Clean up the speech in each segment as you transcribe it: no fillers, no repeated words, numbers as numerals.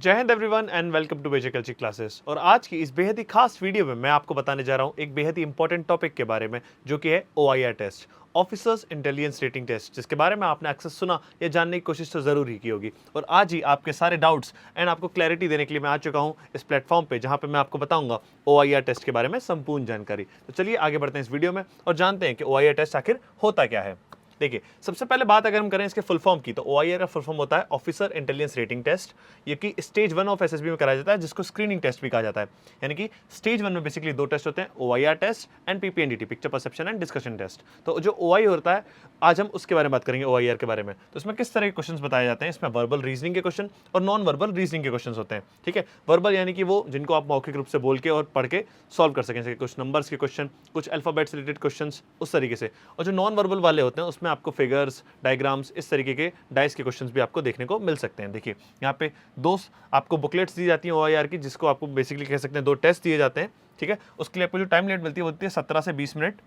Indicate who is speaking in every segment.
Speaker 1: जय Hind everyone and welcome to basic culture classes. और आज की इस बेहद ही खास वीडियो में मैं आपको बताने जा रहा हूं एक बेहद ही इंपॉर्टेंट टॉपिक के बारे में, जो कि है OIR test, officers intelligence rating test, जिसके बारे में आपने अक्सर सुना या जानने की कोशिश तो जरूर ही की होगी। और आज ही आपके सारे डाउट्स एंड आपको क्लैरिटी देने के लिए मैं आ चुका हूं इस प्लेटफॉर्म पे, जहां पे मैं आपको बताऊंगा OIR टेस्ट के बारे में संपूर्ण जानकारी। तो चलिए आगे बढ़ते हैं इस वीडियो में और जानते हैं कि OIR टेस्ट आखिर होता क्या है। देखिए, सबसे पहले बात अगर हम करें इसके फुल फॉर्म की, तो OIR का फुल फॉर्म होता है ऑफिसर इंटेलिजेंस रेटिंग टेस्ट। ये कि स्टेज 1 ऑफ SSB में कराया जाता है, जिसको स्क्रीनिंग टेस्ट भी कहा जाता है। यानी कि स्टेज 1 में बेसिकली दो टेस्ट होते हैं, OIR test and PPNDT, picture perception and discussion test. तो जो OI होता है, आज हम उसके बारे में बात करेंगे, OIR के बारे में। तो इसमें किस तरह के क्वेश्चन बताए जाते हैं, इसमें वर्बल रीजनिंग के क्वेश्चन और नॉन वर्बल रीजनिंग के क्वेश्चन होते हैं। ठीक है, वर्बल यानी कि वो जिनको आप मौखिक रूप से बोल के और पढ़ के सॉल्व कर सकें, कुछ नंबर्स के क्वेश्चन, कुछ अल्फाबेट्स रिलेटेड क्वेश्चन, उस तरीके से। और जो नॉन वर्बल वाले होते हैं उसमें आपको फिगर्स, डायग्राम्स, इस तरीके के डाइस के क्वेश्चंस भी आपको देखने को मिल सकते हैं। देखिए, यहाँ पे दो आपको बुकलेट्स दी जाती हैं OIR की, जिसको आपको बेसिकली कह सकते हैं दो टेस्ट दिए जाते हैं। ठीक है, उसके लिए आपको जो टाइम लिमिट मिलती है वो होती है 17 से 20 मिनट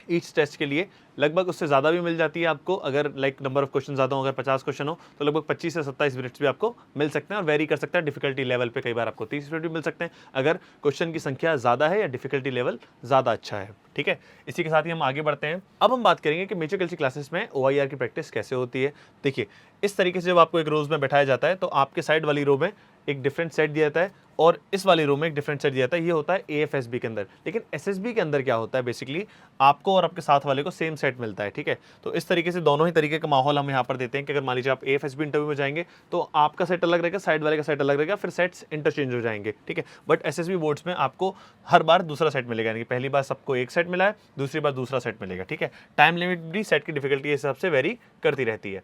Speaker 1: ईच टेस्ट के लिए। लगभग उससे ज़्यादा भी मिल जाती है आपको, अगर लाइक नंबर ऑफ क्वेश्चन ज़्यादा हो, अगर 50 क्वेश्चन हो तो लगभग 25 से 27 मिनट्स भी आपको मिल सकते हैं। और वेरी कर सकता है डिफिकल्टी लेवल पे, कई बार आपको 30 मिनट भी मिल सकते हैं, अगर क्वेश्चन की संख्या ज़्यादा है या डिफिकल्टी लेवल ज़्यादा अच्छा है। ठीक है, इसी के साथ ही हम आगे बढ़ते हैं। अब हम बात करेंगे कि मेजर कल्चर क्लासेस में OIR की प्रैक्टिस कैसे होती है। देखिए, इस तरीके से जब आपको एक रोज में बैठाया जाता है, तो आपके साइड वाली रो में एक डिफरेंट सेट दिया जाता है और इस वाली रो में एक डिफरेंट सेट दिया जाता है। ये होता है AFSB के अंदर। लेकिन SSB के अंदर क्या होता है, बेसिकली आपको और आपके साथ वाले को सेम सेट मिलता है। ठीक है, तो इस तरीके से दोनों ही तरीके का माहौल हम यहाँ पर देते हैं कि अगर मान लीजिए आप AFSB इंटरव्यू में जाएंगे तो आपका सेट अलग रहेगा, साइड वाले का सेट अलग रहेगा, फिर सेट्स इंटरचेंज हो जाएंगे। ठीक है, बट SSB बोर्ड्स में आपको हर बार दूसरा सेट मिलेगा, यानी कि पहली बार सबको एक सेट मिला है, दूसरी बार दूसरा सेट मिलेगा। ठीक है, टाइम लिमिट भी सेट की डिफिकल्टी के हिसाब से वेरी करती रहती है।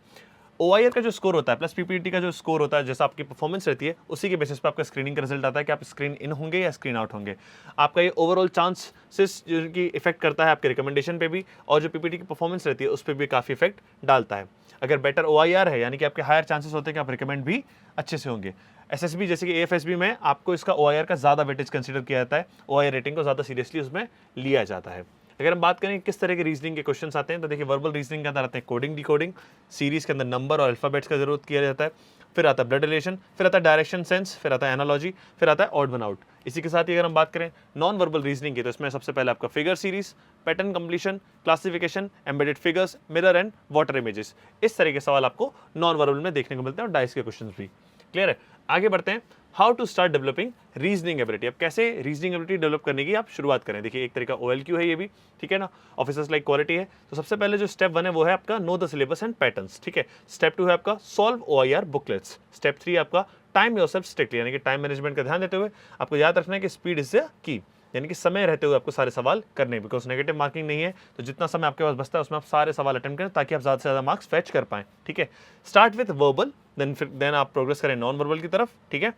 Speaker 1: OIR का जो स्कोर होता है प्लस PPT का जो स्कोर होता है, जैसा आपकी परफॉर्मेंस रहती है, उसी के बेसिस पे आपका स्क्रीनिंग का रिजल्ट आता है कि आप स्क्रीन इन होंगे या स्क्रीन आउट होंगे। आपका ये ओवरऑल चांसेस जो कि इफेक्ट करता है आपके रिकमेंडेशन पे भी, और जो PPT की परफॉर्मेंस रहती है उस पर भी काफ़ी इफेक्ट डालता है। अगर बेटर OIR है, यानी कि आपके हायर चांसेस होते हैं कि आप रिकमेंड भी अच्छे से होंगे। SSB जैसे कि AFSB में आपको इसका OIR का ज़्यादा वेटेज कंसिडर किया जाता है, OIR रेटिंग को ज़्यादा सीरियसली उसमें लिया जाता है। अगर हम बात करें किस तरह के रीजनिंग के क्वेश्चंस आते हैं, तो देखिए, वर्बल रीजनिंग के अंदर आते हैं कोडिंग, डिकोडिंग, सीरीज के अंदर नंबर और अल्फाबेट्स का जरूरत किया जाता है, फिर आता है ब्लड रिलेशन, फिर आता है डायरेक्शन सेंस, फिर आता है एनालॉजी, फिर आता है ऑड वन आउट। इसी के साथ ही अगर हम बात करें नॉन वर्बल रीजनिंग की, तो इसमें सबसे पहले आपका figure series, pattern completion, classification, embedded figures, mirror and water images, इस तरह के सवाल आपको नॉन वर्बल में देखने को मिलते हैं, और डाइस के क्वेश्चन भी। क्लियर है, आगे बढ़ते हैं। How to start developing reasoning ability. अब कैसे रीजनिंग एबिलिटी डेवलप करने की आप शुरुआत करें। देखिए, एक तरीका OLQ है ये भी, ठीक है ना, ऑफिसर्स लाइक क्वालिटी है। तो सबसे पहले जो स्टेप 1 है वो है आपका know the syllabus and patterns. ठीक है, स्टेप 2 है आपका सॉल्व OIR बुकलेट्स। स्टेप 3 है आपका टाइम योरसेल्फ स्ट्रिक्टली, यानी कि टाइम मैनेजमेंट का ध्यान देते हुए आपको याद रखना है कि स्पीड इज द की, यानी कि समय रहते हुए आपको सारे सवाल करने, बिकॉज नेगेटिव मार्किंग नहीं है, तो जितना समय आपके पास बचता है उसमें आप सारे सवाल अटेम्प्ट करें ताकि आप ज़्यादा से ज़्यादा मार्क्स फेच कर पाएं। ठीक है, स्टार्ट विथ वर्बल, देन आप प्रोग्रेस करें नॉन वर्बल की तरफ। ठीक है,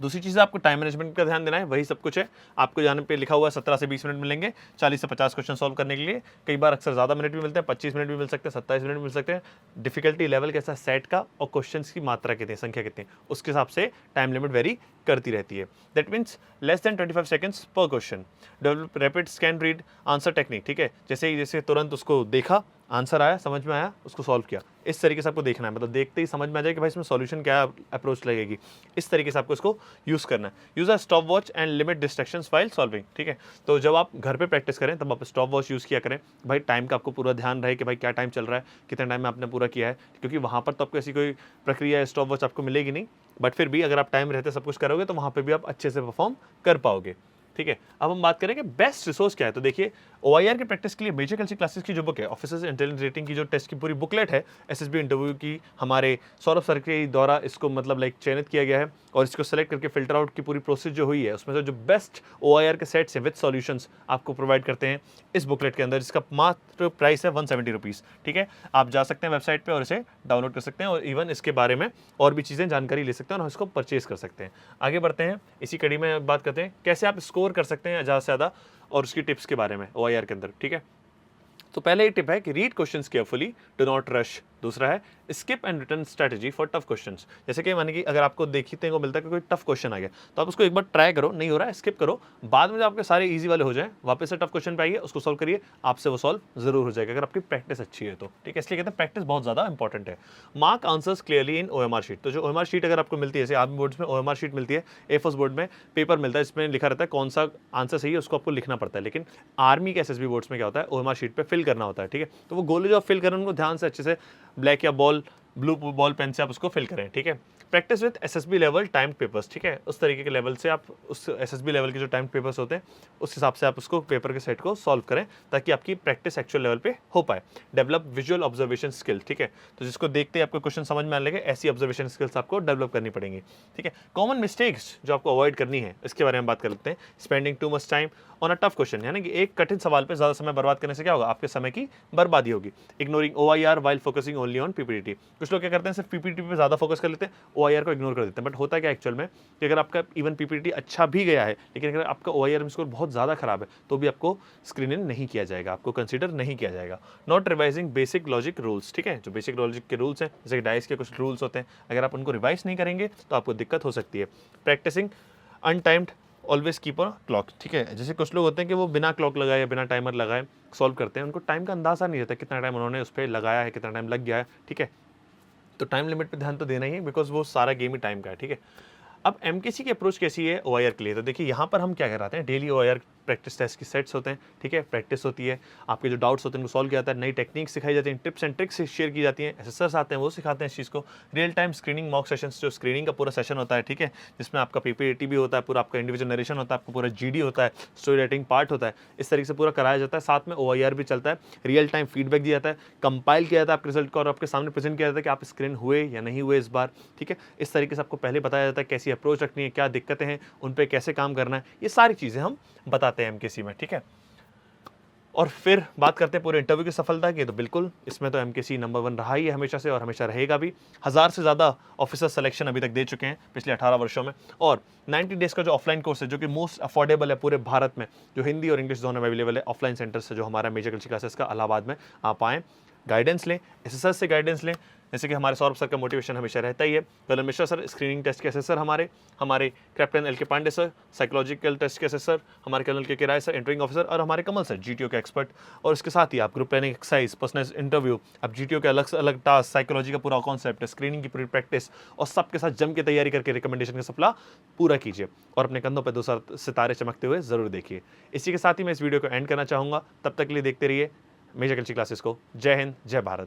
Speaker 1: दूसरी चीज़ आपको टाइम मैनेजमेंट का ध्यान देना है, वही सब कुछ है। आपको यहाँ पे लिखा हुआ है 17 से 20 मिनट मिलेंगे 40 से 50 क्वेश्चन सॉल्व करने के लिए। कई बार अक्सर ज़्यादा मिनट भी मिलते हैं, 25 मिनट भी मिल सकते हैं, 27 मिनट मिल सकते हैं। डिफिकल्टी लेवल कैसा सेट का और क्वेश्चन की मात्रा कितनी, संख्या कितनी, उसके हिसाब से टाइम लिमिट वेरी करती रहती है। That means less than 25 seconds पर question. Develop rapid scan read answer technique. ठीक है, जैसे तुरंत उसको देखा, आंसर आया, समझ में आया, उसको सॉल्व किया, इस तरीके से आपको देखना है। मतलब देखते ही समझ में आ जाए कि भाई इसमें सॉल्यूशन क्या अप्रोच लगेगी, इस तरीके से आपको इसको यूज़ करना है। Use a stop watch and limit distractions while solving. ठीक है, तो जब आप घर पे प्रैक्टिस करें तब आप स्टॉप वॉच यूज़ किया करें, भाई टाइम का आपको पूरा ध्यान रहे कि भाई क्या टाइम चल रहा है, कितने टाइम में आपने पूरा किया है, क्योंकि वहाँ पर तो आपको ऐसी कोई प्रक्रिया स्टॉप वॉच आपको मिलेगी नहीं, बट फिर भी अगर आप टाइम रहते सब कुछ करोगे तो वहाँ पर भी आप अच्छे से परफॉर्म कर पाओगे। ठीक है, अब हम बात करें कि बेस्ट रिसोर्स क्या है। तो देखिए, OIR की प्रैक्टिस के लिए मेजर कल्चर क्लासेस की जो बुक है, ऑफिसर्स इंटेलिजेंस रेटिंग की जो टेस्ट की पूरी बुकलेट है, SSB इंटरव्यू की, हमारे सौरभ सर के द्वारा इसको मतलब लाइक चयनित किया गया है, और इसको सेलेक्ट करके फिल्टर आउट की पूरी प्रोसेस जो हुई है, उसमें से जो बेस्ट OIR के सेट्स है विद सॉल्यूशंस आपको प्रोवाइड करते हैं इस बुकलेट के अंदर, जिसका मात्र प्राइस है 170 रुपीज़। ठीक है, आप जा सकते हैं वेबसाइट पर और इसे डाउनलोड कर सकते हैं, और इवन इसके बारे में और भी चीज़ें जानकारी ले सकते हैं और इसको परचेज कर सकते हैं। आगे बढ़ते हैं, इसी कड़ी में बात करते हैं कैसे आप स्कोर कर सकते हैं ज़्यादा से ज़्यादा, और उसकी टिप्स के बारे में OIR के अंदर। ठीक है, तो पहले एक टिप है कि read questions carefully, do not rush. दूसरा है skip and return strategy for tough questions. जैसे कि माने कि अगर आपको देखते को मिलता है कि कोई टफ क्वेश्चन आ गया तो आप उसको एक बार ट्राई करो, नहीं हो रहा है स्किप करो, बाद में जब आपके सारे इजी वाले हो जाए वापस से टफ क्वेश्चन पे आइए, उसको सॉल्व करिए, आपसे वो सॉल्व जरूर हो जाएगा अगर आपकी प्रैक्टिस अच्छी है तो। ठीक है, इसलिए कहते हैं प्रैक्टिस बहुत ज्यादा इंपॉर्टेंट है। Mark answers clearly in OMR sheet. तो जो ओएमआर शीट अगर आपको मिलती है, जैसे आर्मी बोर्ड्स में ओएमआर शीट मिलती है, एफओस बोर्ड में पेपर मिलता है, इसमें लिखा रहता है कौन सा आंसर सही है, उसको आपको लिखना पड़ता है। लेकिन आर्मी के एसएसबी बोर्ड्स में क्या होता है, ओएमआर शीट पे फिल करना होता है। ठीक है, तो वो गोले जो आप फिल करें उनको ध्यान से अच्छे से ब्लैक या ब्लू बॉल पेन से आप उसको फिल करें। ठीक है, practice with SSB level time papers. ठीक है, उस तरीके के लेवल से आप उस एसएसबी लेवल के जो टाइम पेपर्स होते हैं उस हिसाब से आप उसको पेपर के सेट को सॉल्व करें ताकि आपकी प्रैक्टिस एक्चुअल लेवल पे हो पाए। Develop visual observation skill. ठीक है, तो जिसको देखते ही आपको क्वेश्चन समझ में आने लगे, ऐसी ऑब्जर्वेशन स्किल्स आपको डेवलप करनी पड़ेंगी। ठीक है, कॉमन मिस्टेक्स जो आपको अवॉइड करनी है इसके बारे में बात कर लेते हैं। Spending too much time on a tough question, यानी कि एक कठिन सवाल पे ज्यादा समय बर्बाद करने से क्या होगा, आपके समय की बर्बादी होगी। Ignoring OIR while focusing only on PPT. कुछ लोग क्या करते हैं, सिर्फ पीपीटी पे ज्यादा फोकस कर लेते हैं, ओआईआर को इग्नोर कर देते हैं। बट होता क्या एक्चुअल में कि अगर आपका इवन पीपीटी अच्छा भी गया है लेकिन अगर आपका ओआईआर में स्कोर बहुत ज्यादा खराब है तो भी आपको स्क्रीन इन नहीं किया जाएगा, आपको कंसीडर नहीं किया जाएगा। Not revising basic logic rules. ठीक है, जो बेसिक लॉजिक के रूल्स हैं, जैसे डाइस के कुछ रूल्स होते हैं, अगर आप उनको रिवाइज नहीं करेंगे तो आपको दिक्कत हो सकती है। Practising untimed always keep a clock. ठीक है, जैसे कुछ लोग होते हैं कि वो बिना क्लॉक लगाए या बिना टाइमर लगाए सॉल्व करते हैं, उनको टाइम का अंदाजा नहीं रहता कितना टाइम उन्होंने उस पर लगाया है, कितना टाइम लग गया है। ठीक है, तो टाइम लिमिट पे ध्यान तो देना ही है बिकॉज वो सारा गेम ही टाइम का है। ठीक है, अब एमकेसी की अप्रोच कैसी है ओआईआर के लिए, तो देखिए यहाँ पर हम क्या कराते हैं, डेली ओआईआर प्रैक्टिस टेस्ट की सेट्स होते हैं। ठीक है, प्रैक्टिस होती है, आपके जो डाउट्स होते हैं उनको सॉल्व किया जाता है, नई टेक्निक्स सिखाई जाती हैं, टिप्स एंड ट्रिक्स शेयर की जाती हैं, एसेसर्स आते हैं वो सिखाते हैं इस चीज़ को। Real time screening mock sessions, जो स्क्रीनिंग का पूरा सेशन होता है, ठीक है, जिसमें आपका पीपीटी भी होता है, पूरा आपका इंडिविजुअल नरेशन होता है, आपका पूरा जीडी होता है, स्टोरी राइटिंग पार्ट होता है, इस तरीके से पूरा कराया जाता है। साथ में ओआईआर भी चलता है, रियल टाइम फीडबैक दिया जाता है, कंपाइल किया जाता है आपके रिजल्ट को और आपके सामने प्रेजेंट किया जाता है कि आप स्क्रीन हुए या नहीं हुए इस बार। ठीक है, इस तरीके से आपको पहले बताया जाता है कैसी अप्रोच रखनी है, क्या दिक्कतें हैं, उन पे कैसे काम करना है, ये सारी चीज़ें हम बताते हैं एमकेसी में। ठीक है, और फिर बात करते हैं पूरे इंटरव्यू की सफलता की, तो बिल्कुल इसमें तो एमकेसी नंबर 1 रहा ही है हमेशा से और हमेशा रहेगा भी। 1000 से ज़्यादा ऑफिसर सिलेक्शन अभी तक दे चुके हैं पिछले 18 वर्षों में, और 90 डेज का जो ऑफलाइन कोर्स है जो कि मोस्ट अफोर्डेबल है पूरे भारत में, जो हिंदी और इंग्लिश दोनों में अवेलेबल है ऑफलाइन सेंटर से, जो हमारा मेजर कल्चर क्लासेस का इलाहाबाद में आप आएँ, गाइडेंस लें, एसएसआर से गाइडेंस लें। जैसे कि हमारे सौरभ सर का मोटिवेशन हमेशा रहता ही है, Kalan Mishra sir screening test के असेसर, हमारे captain L K Pandey sir psychological test के असेसर, हमारे colonel K Rai sir interviewing officer, और हमारे कमल सर जीटीओ के एक्सपर्ट। और इसके साथ ही आप group planning exercise, personal interview, अब जीटीओ के अलग अलग टास्क, साइकोलॉजी का पूरा कॉन्सेप्ट, स्क्रीनिंग की पूरी प्रैक्टिस और सबके साथ जम के तैयारी करके रिकमेंडेशन का सपना पूरा कीजिए और अपने कंधों पर 2 सितारे चमकते हुए जरूर देखिए। इसी के साथ ही मैं इस वीडियो को एंड करना चाहूँगा, तब तक के लिए देखते रहिए मेजर कल्चर क्लासेस को। जय हिंद, जय भारत।